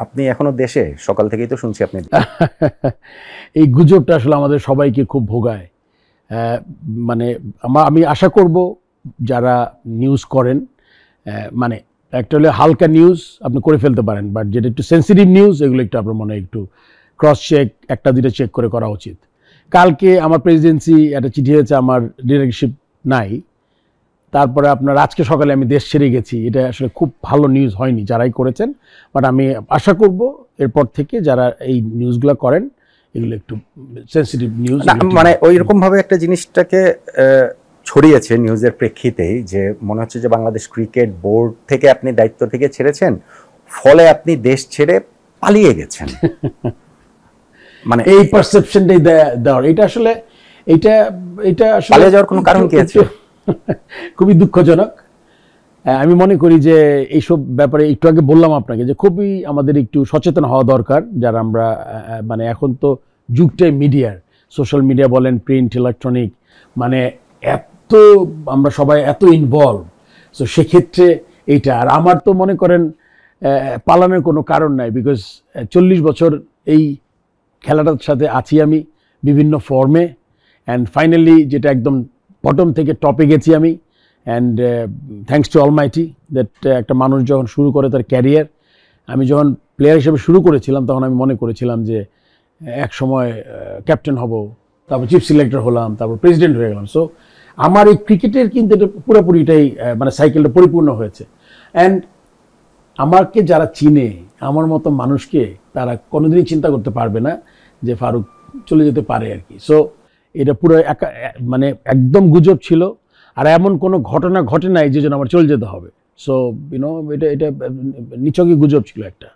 আপনি এখনো দেশে? সকাল থেকেই তো শুনছি আপনি। এই গুজবটা আসলে আমাদের সবাইকে খুব ভোগায়। মানে আমি আশা করব যারা নিউজ করেন, মানে একটা হলে হালকা নিউজ আপনি করে ফেলতে পারেন, বাট যেটা একটু সেন্সিটিভ নিউজ এগুলো একটু আপনার মনে একটু ক্রস চেক, একটা দুইটা চেক করে করা উচিত। কালকে আমার প্রেসিডেন্সি একটা চিঠি হয়েছে, আমার ডিরেক্টরশিপ নাই। তারপরে আপনার আজকে সকালে আমি দেশ ছেড়ে গেছি। এটা আসলে খুব ভালো নিউজ হয়নি যারাই করেছেন, বাট আমি আশা করব এরপর থেকে যারা এই নিউজগুলো করেন এগুলো একটু সেন্সিটিভ নিউজ। মানে ওই রকম ভাবে একটা জিনিসটাকে ছড়িয়েছে নিউজের প্রেক্ষিতেই যে মনে হচ্ছে যে বাংলাদেশ ক্রিকেট বোর্ড থেকে আপনি দায়িত্ব থেকে ছেড়েছেন, ফলে আপনি দেশ ছেড়ে পালিয়ে গেছেন। মানে এই পারসেপশনটাই দেওয়ার, এটা আসলে পালিয়ে যাওয়ার কোনো কারণ কি আছে? খুবই দুঃখজনক। আমি মনে করি যে এইসব ব্যাপারে একটু আগে বললাম আপনাকে যে খুবই আমাদের একটু সচেতন হওয়া দরকার, যারা আমরা মানে এখন তো যুগটাই মিডিয়ার, সোশ্যাল মিডিয়া বলেন, প্রিন্ট, ইলেকট্রনিক, মানে এত আমরা সবাই এত ইনভলভ। সো সেক্ষেত্রে এইটা, আর আমার তো মনে করেন পালানোর কোনো কারণ নাই, বিকজ 40 বছর এই খেলাটার সাথে আছি আমি বিভিন্ন ফর্মে, অ্যান্ড ফাইনালি যেটা একদম বটম থেকে টপে গেছি আমি। And thanks to Almighty that একটা মানুষ যখন শুরু করে তার ক্যারিয়ার, আমি যখন প্লেয়ার হিসেবে শুরু করেছিলাম তখন আমি মনে করেছিলাম যে এক সময় ক্যাপ্টেন হব, তারপর চিফ সিলেক্টর হলাম, তারপর প্রেসিডেন্ট হয়ে গেলাম। সো আমার এই ক্রিকেটের কিন্তু এটা পুরোপুরিটাই মানে সাইকেলটা পরিপূর্ণ হয়েছে। অ্যান্ড আমাকে যারা চিনে, আমার মতো মানুষকে তারা কোনোদিনই চিন্তা করতে পারবে না যে ফারুক চলে যেতে পারে আর কি। সো এটা পুরো মানে একদম গুজব ছিল, আর এমন কোনো ঘটনা ঘটে নাই যে জন্য আমার চলে যেতে হবে। সো এটা নিছকই গুজব ছিল একটা।